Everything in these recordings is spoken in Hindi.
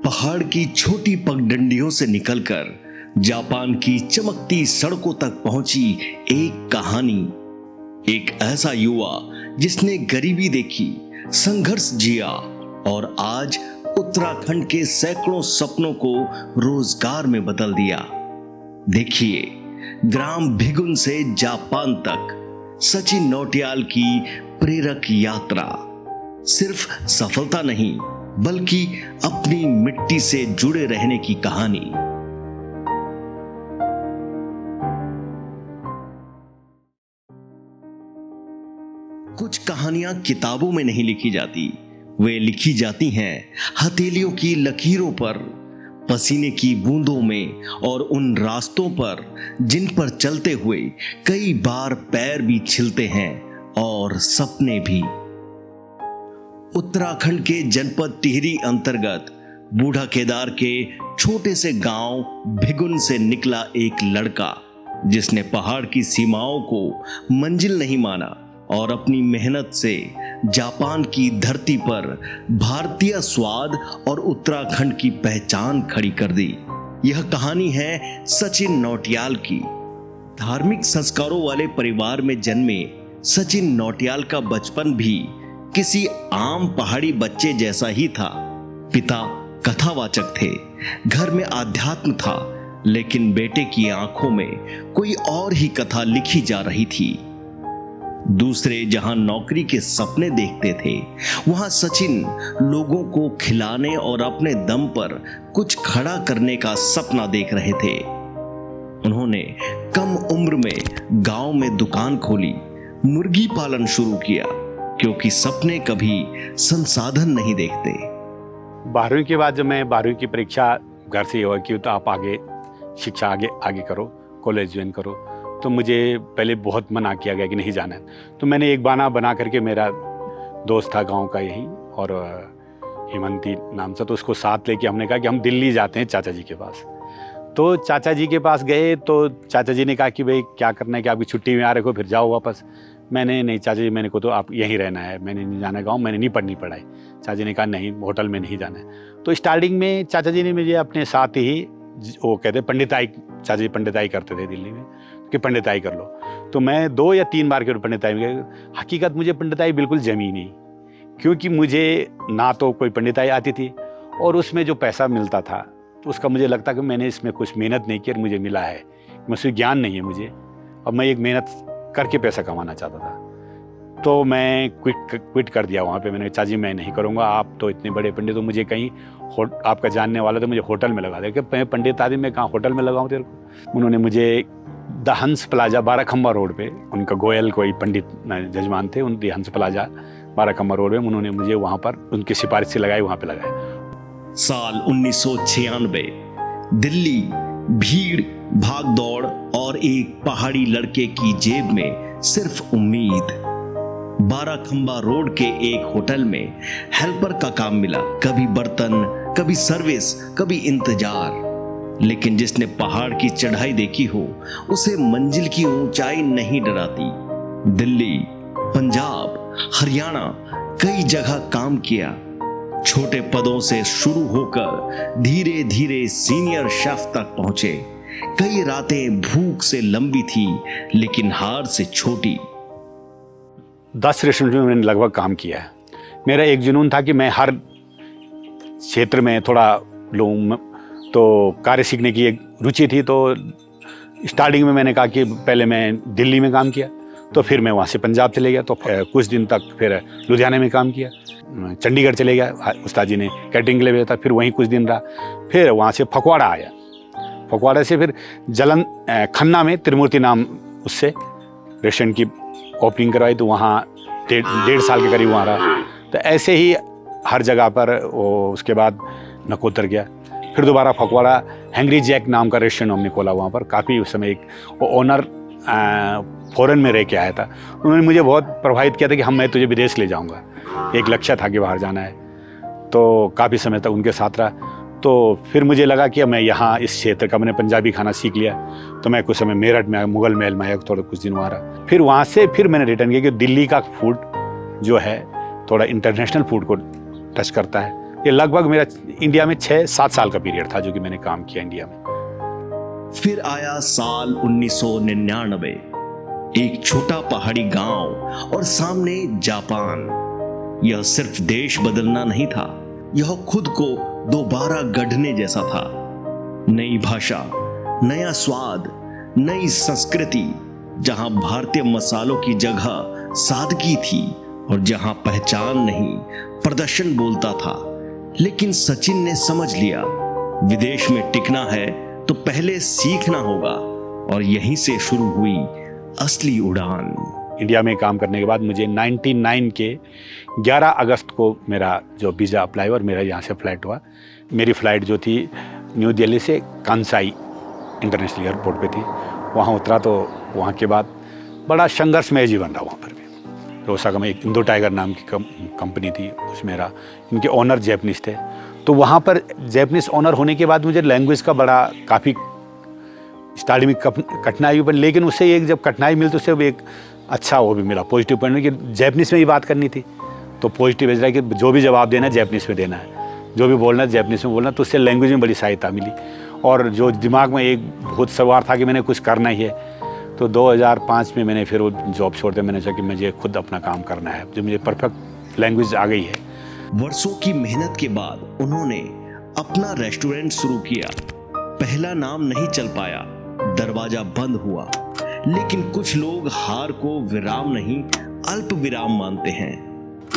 पहाड़ की छोटी पगडंडियों से निकलकर जापान की चमकती सड़कों तक पहुंची एक कहानी। एक ऐसा युवा जिसने गरीबी देखी, संघर्ष जिया और आज उत्तराखंड के सैकड़ों सपनों को रोजगार में बदल दिया। देखिए, ग्राम भिगुन से जापान तक सचिन नौटियाल की प्रेरक यात्रा। सिर्फ सफलता नहीं, बल्कि अपनी मिट्टी से जुड़े रहने की कहानी। कुछ कहानियां किताबों में नहीं लिखी जाती, वे लिखी जाती हैं हथेलियों की लकीरों पर, पसीने की बूंदों में और उन रास्तों पर जिन पर चलते हुए कई बार पैर भी छिलते हैं और सपने भी। उत्तराखंड के जनपद टिहरी अंतर्गत बूढ़ा केदार के छोटे से गांव भिगुन से निकला एक लड़का, जिसने पहाड़ की सीमाओं को मंजिल नहीं माना और अपनी मेहनत से जापान की धरती पर भारतीय स्वाद और उत्तराखंड की पहचान खड़ी कर दी। यह कहानी है सचिन नौटियाल की। धार्मिक संस्कारों वाले परिवार में जन्मे सचिन नौटियाल का बचपन भी किसी आम पहाड़ी बच्चे जैसा ही था। पिता कथावाचक थे, घर में आध्यात्म था, लेकिन बेटे की आंखों में कोई और ही कथा लिखी जा रही थी। दूसरे जहां नौकरी के सपने देखते थे, वहां सचिन लोगों को खिलाने और अपने दम पर कुछ खड़ा करने का सपना देख रहे थे। उन्होंने कम उम्र में गांव में दुकान खोली, मुर्गी पालन शुरू किया, क्योंकि सपने कभी संसाधन नहीं देखते। 12वीं के बाद जब मैं 12वीं की परीक्षा घर से हुआ कि तो आप आगे शिक्षा आगे करो, कॉलेज ज्वाइन करो, तो मुझे पहले बहुत मना किया गया कि नहीं जाना है। तो मैंने एक बहाना बना करके, मेरा दोस्त था गांव का यही और हेमंती नाम से, तो उसको साथ लेके हमने कहा कि हम दिल्ली जाते हैं चाचा जी के पास। तो चाचा जी के पास गए तो चाचा जी ने कहा कि भाई क्या करना है, कि आपकी छुट्टी में आ रहे हो, फिर जाओ वापस। मैंने नहीं चाचा जी, मैंने को तो आप यहीं रहना है, मैंने नहीं जाना गाँव, मैंने नहीं पढ़नी पढ़ाई। चाचा जी ने कहा नहीं, होटल में नहीं जाना है। तो स्टार्टिंग में चाचा जी ने मुझे अपने साथ ही, वो कहते पंडिताई, चाचा जी पंडिताई करते थे दिल्ली में, कि पंडिताई कर लो। तो मैं 2 या 3 बार के पंडिताई में गया। हकीकत मुझे पंडिताई बिल्कुल जमी नहीं, क्योंकि मुझे ना तो कोई पंडिताई आती थी और उसमें जो पैसा मिलता था तो उसका मुझे लगता कि मैंने इसमें कुछ मेहनत नहीं की और मुझे मिला है, मुझसे ज्ञान नहीं है मुझे, और मैं एक मेहनत करके पैसा कमाना चाहता था। तो मैं क्विट कर दिया वहाँ पे। मैंने कहा चाची मैं नहीं करूँगा, आप तो इतने बड़े पंडित हो, मुझे कहीं आपका जानने वाला तो मुझे होटल में लगा दे। कि मैं पंडित आदमी, मैं कहाँ होटल में लगाऊँ तेरे को। उन्होंने मुझे द हंस प्लाजा 12 खम्बा रोड पे, उनका गोयल कोई पंडित जजमान थे, उन द हंस प्लाजा 12 खम्बा रोड पे उन्होंने मुझे वहाँ पर उनकी सिफारिश से लगाई, वहाँ पे लगाया। साल 1996, दिल्ली, भीड़, भाग दौड़ और एक पहाड़ी लड़के की जेब में सिर्फ उम्मीद। 12 खम्बा रोड के एक होटल में हेल्पर का काम मिला। कभी बर्तन, कभी सर्विस, कभी इंतजार। लेकिन जिसने पहाड़ की चढ़ाई देखी हो, उसे मंजिल की ऊंचाई नहीं डराती। दिल्ली, पंजाब, हरियाणा, कई जगह काम किया। छोटे पदों से शुरू होकर धीरे धीरे सीनियर शेफ तक पहुंचे। कई रातें भूख से लंबी थी, लेकिन हार से छोटी। 10 रेस्टोरेंट में मैंने लगभग काम किया है। मेरा एक जुनून था कि मैं हर क्षेत्र में थोड़ा लूँ, तो कार्य सीखने की एक रुचि थी। तो स्टार्टिंग में मैंने कहा कि पहले मैं दिल्ली में काम किया, तो फिर मैं वहाँ से पंजाब चले गया, तो कुछ दिन तक फिर लुधियाना में काम किया, चंडीगढ़ चले गया, उस्ताद जी ने कैटरिंग के लिए भेजा था, फिर वहीं कुछ दिन रहा। फिर वहाँ से फकवाड़ा आया, फकवाड़ा से फिर खन्ना में त्रिमूर्ति नाम उससे रेस्टोरेंट की ओपनिंग करवाई, तो वहाँ 1.5 साल के करीब वहाँ रहा। तो ऐसे ही हर जगह पर वो, उसके बाद नकोतर गया, फिर दोबारा फकवाड़ा हैंग्री जैक नाम का रेस्टोरेंट हमने खोला वहाँ पर। काफ़ी उस समय एक ओनर फॉरेन में रह के आया था, उन्होंने मुझे बहुत प्रभावित किया था कि मैं तुझे विदेश ले जाऊँगा। एक लक्ष्य था कि बाहर जाना है, तो काफ़ी समय तक उनके साथ रहा। तो फिर मुझे लगा कि मैं यहाँ इस क्षेत्र का, मैंने पंजाबी खाना सीख लिया, तो मैं कुछ समय मेरठ में, मुगल महल में आया, थोड़ा कुछ दिन वहाँ रहा। फिर वहाँ से फिर मैंने रिटर्न किया कि दिल्ली का फूड जो है थोड़ा इंटरनेशनल फूड को टच करता है, ये लगभग मेरा इंडिया में 6-7 साल का पीरियड था जो कि मैंने काम किया इंडिया में। फिर आया साल 1999, एक छोटा पहाड़ी गांव और सामने जापान। यह सिर्फ देश बदलना नहीं था, यह खुद को दोबारा गढ़ने जैसा था। नई भाषा, नया स्वाद, नई संस्कृति, जहां भारतीय मसालों की जगह सादगी थी और जहां पहचान नहीं प्रदर्शन बोलता था। लेकिन सचिन ने समझ लिया, विदेश में टिकना है तो पहले सीखना होगा, और यहीं से शुरू हुई असली उड़ान। इंडिया में काम करने के बाद मुझे 99 के 11 अगस्त को मेरा जो वीज़ा अप्लाई हुआ और मेरा यहाँ से फ़्लाइट हुआ। मेरी फ़्लाइट जो थी न्यू दिल्ली से कांसाई इंटरनेशनल एयरपोर्ट पे थी। वहाँ उतरा तो वहाँ के बाद बड़ा संघर्षमय जीवन रहा वहाँ पर भी। ओसाका में एक इंडो टाइगर नाम की कंपनी थी, उसमें रहा। इनके ओनर जैपनीज़ थे, तो वहाँ पर जैपनीज़ ओनर होने के बाद मुझे लैंग्वेज का बड़ा काफ़ी स्टार्टिंग में कठिनाई हुई, लेकिन उससे एक जब कठिनाई मिली तो उससे एक अच्छा वो भी मिला, पॉजिटिव पॉइंट कि जैपनीज़ में ही बात करनी थी। तो पॉजिटिव इस रहा कि जो भी जवाब देना है जैपनीज़ में देना है, जो भी बोलना है जैपनीज़ में बोलना। तो उससे लैंग्वेज में बड़ी सहायता मिली। और जो दिमाग में एक बहुत सवार था कि मैंने कुछ करना ही है, तो 2005 में मैंने फिर वो जॉब छोड़ दिया। मैंने सोचा कि मुझे खुद अपना काम करना है, जो मुझे परफेक्ट लैंग्वेज आ गई है। वर्षों की मेहनत के बाद उन्होंने अपना रेस्टोरेंट शुरू किया। पहला नाम नहीं चल पाया, दरवाजा बंद हुआ, लेकिन कुछ लोग हार को विराम नहीं अल्प विराम मानते हैं।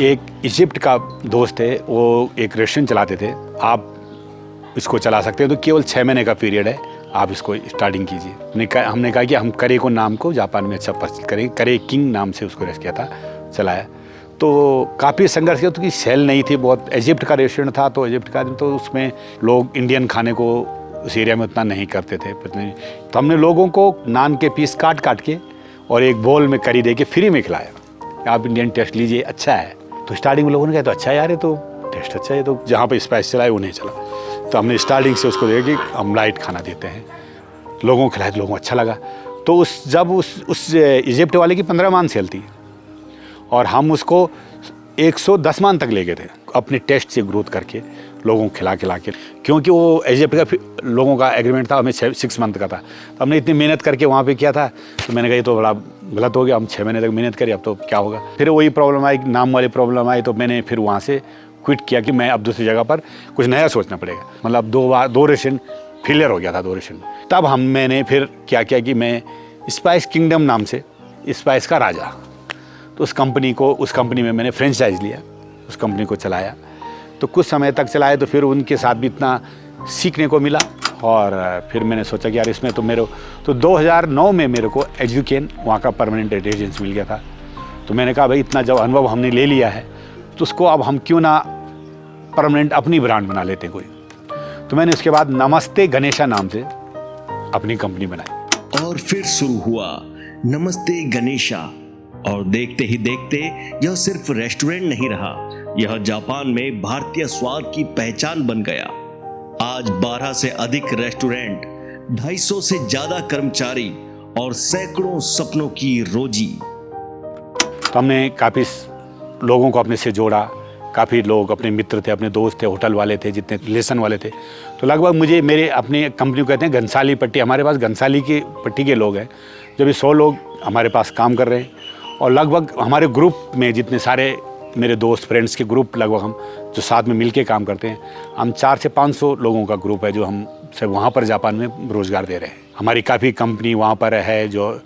एक इजिप्ट का दोस्त है, वो एक रेस्टोरेंट चलाते थे। आप इसको चला सकते हैं, तो केवल 6 महीने का पीरियड है, आप इसको स्टार्टिंग कीजिए। हमने कहा कि हम करे को नाम को जापान में अच्छा प्रसिद्ध करें, करे किंग नाम से उसको रेस्ट किया था, चलाया। तो काफ़ी संघर्ष किया, क्योंकि सेल नहीं थी बहुत। इजिप्ट का रेस्टोरेंट था, तो इजिप्ट का तो उसमें लोग इंडियन खाने को उस एरिया में उतना नहीं करते थे। तो हमने लोगों को नान के पीस काट काट के और एक बोल में करी दे के फ्री में खिलाया, आप इंडियन टेस्ट लीजिए, अच्छा है। तो स्टार्टिंग में लोगों ने कहा तो अच्छा यार, ये तो टेस्ट अच्छा है, तो जहाँ पे स्पाइस चला है वो नहीं चला। तो हमने स्टार्टिंग से उसको देखा कि हम लाइट खाना देते हैं, लोगों को खिलाया, तो लोगों को अच्छा लगा। तो जब उस इजिप्ट वाले की 15 मान सेल थी और हम उसको 110 मान तक ले गए थे, अपने टेस्ट से ग्रोथ करके लोगों को खिला के, क्योंकि वो इजिप्ट का लोगों का एग्रीमेंट था, हमें 6 मंथ का था। तो हमने इतनी मेहनत करके वहाँ पे किया था, तो मैंने कहा ये तो बड़ा गलत हो गया, हम 6 महीने तक मेहनत करी, अब तो क्या होगा। फिर वही प्रॉब्लम आई, नाम वाली प्रॉब्लम आई, तो मैंने फिर वहाँ से क्विट किया कि मैं अब दूसरी जगह पर कुछ नया सोचना पड़ेगा। मतलब 2 रेस्टोरेंट फेलियर हो गया था, 2 रेस्टोरेंट। तब मैंने फिर क्या किया कि मैं स्पाइस किंगडम नाम से, स्पाइस का राजा, तो उस कंपनी में मैंने फ्रेंचाइज लिया, उस कंपनी को चलाया। तो कुछ समय तक चलाया, तो फिर उनके साथ भी इतना सीखने को मिला। और फिर मैंने सोचा कि यार इसमें तो 2009 में मेरे को एजुकेन वहाँ का परमानेंट रेजिडेंस मिल गया था। तो मैंने कहा भाई इतना जब अनुभव हमने ले लिया है, तो उसको अब हम क्यों ना परमानेंट अपनी ब्रांड बना लेते हैं कोई। तो मैंने उसके बाद नमस्ते गणेशा नाम से अपनी कंपनी बनाई। और फिर शुरू हुआ नमस्ते गणेशा, और देखते ही देखते यह सिर्फ रेस्टोरेंट नहीं रहा, यह जापान में भारतीय स्वाद की पहचान बन गया। आज 12 से अधिक रेस्टोरेंट, 250 से ज्यादा कर्मचारी और सैकड़ों सपनों की रोजी। तो हमने काफ़ी लोगों को अपने से जोड़ा, काफ़ी लोग अपने मित्र थे, अपने दोस्त थे, होटल वाले थे, जितने रिलेशन वाले थे। तो लगभग मुझे मेरे अपने कंपनी को कहते हैं घनसाली पट्टी, हमारे पास घनसाली की पट्टी के लोग हैं। जब ये 100 लोग हमारे पास काम कर रहे हैं, और लगभग हमारे ग्रुप में जितने सारे मेरे दोस्त फ्रेंड्स के ग्रुप, लगभग हम जो साथ में मिलके काम करते हैं, हम 400 से 500 लोगों का ग्रुप है जो हम सब वहाँ पर जापान में रोज़गार दे रहे हैं। हमारी काफ़ी कंपनी वहाँ पर है, जो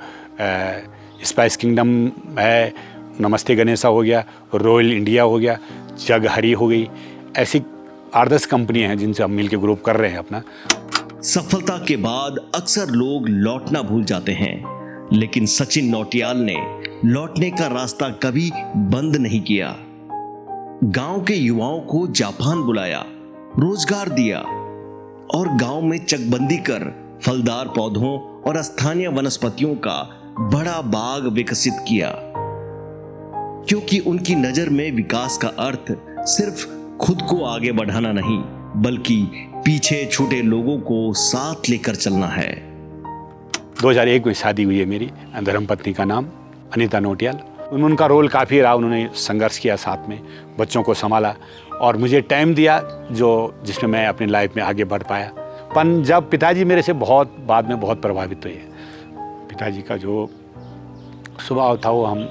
स्पाइस किंगडम है, नमस्ते गणेशा हो गया, रॉयल इंडिया हो गया, जग हरी हो गई, ऐसी 8-10 कंपनियाँ हैं जिनसे हम मिलके ग्रुप कर रहे हैं अपना। सफलता के बाद अक्सर लोग लौटना भूल जाते हैं, लेकिन सचिन नौटियाल ने लौटने का रास्ता कभी बंद नहीं किया। गांव के युवाओं को जापान बुलाया, रोजगार दिया और गांव में चकबंदी कर फलदार पौधों और स्थानीय वनस्पतियों का बड़ा बाग विकसित किया, क्योंकि उनकी नजर में विकास का अर्थ सिर्फ खुद को आगे बढ़ाना नहीं, बल्कि पीछे छूटे लोगों को साथ लेकर चलना है। 2001 में शादी हुई है मेरी, धर्मपत्नी का नाम अनीता नौटियाल। उनका रोल काफ़ी रहा, उन्होंने संघर्ष किया, साथ में बच्चों को संभाला और मुझे टाइम दिया जिसमें मैं अपनी लाइफ में आगे बढ़ पाया। पर जब पिताजी मेरे से बाद में बहुत प्रभावित हुए। पिताजी का जो स्वभाव था वो हम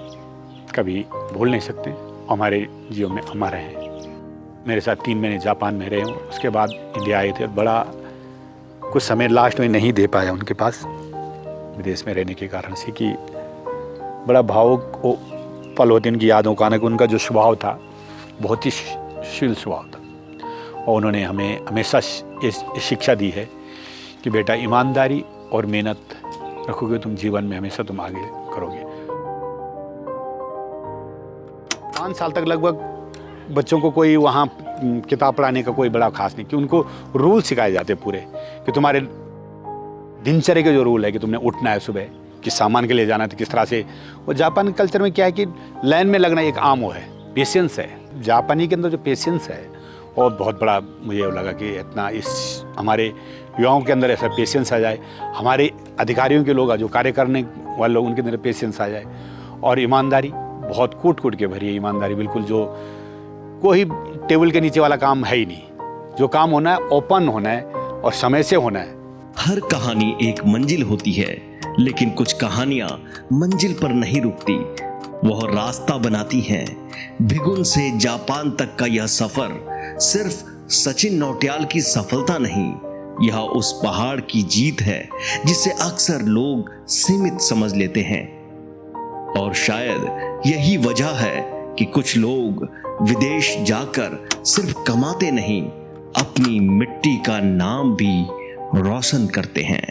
कभी भूल नहीं सकते, हमारे जीवन में अमर हैं। मेरे साथ 3 महीने जापान में रहे हूँ, उसके बाद इंडिया आए थे। बड़ा कुछ समय लास्ट में नहीं दे पाया उनके पास, विदेश में रहने के कारण से, कि बड़ा भावुक पल होते उनकी यादों का आने। उनका जो स्वभाव था बहुत ही शील स्वभाव था और उन्होंने हमें हमेशा शिक्षा दी है कि बेटा ईमानदारी और मेहनत रखोगे तुम जीवन में हमेशा तुम आगे करोगे। 5 साल तक लगभग बच्चों को कोई वहाँ किताब पढ़ाने का कोई बड़ा खास नहीं, कि उनको रूल सिखाए जाते पूरे, कि तुम्हारे दिनचर्या के जो रूल है कि तुमने उठना है सुबह, कि सामान के लिए जाना है तो किस तरह से। और जापान कल्चर में क्या है कि लाइन में लगना एक आम वो है, पेशेंस है। जापानी के अंदर जो पेशेंस है और बहुत बड़ा मुझे लगा कि इतना इस हमारे युवाओं के अंदर ऐसा पेशेंस आ जाए, हमारे अधिकारियों के लोग जो कार्य करने वाले लोग उनके अंदर पेशेंस आ जाए। और ईमानदारी बहुत कूट के भरी है ईमानदारी, बिल्कुल जो कोई टेबल के नीचे वाला काम है ही नहीं। जो काम होना है ओपन होना है और समय से होना है। हर कहानी एक मंजिल होती है, लेकिन कुछ कहानियां मंजिल पर नहीं रुकती, वह रास्ता बनाती हैं। भिगुन से जापान तक का यह सफर सिर्फ सचिन नौटियाल की सफलता नहीं, यह उस पहाड़ की जीत है जिसे अक्सर लोग सीमित समझ लेते हैं। और शायद यही वजह है कि कुछ लोग विदेश जाकर सिर्फ कमाते नहीं, अपनी मिट्टी का नाम भी रोशन करते हैं।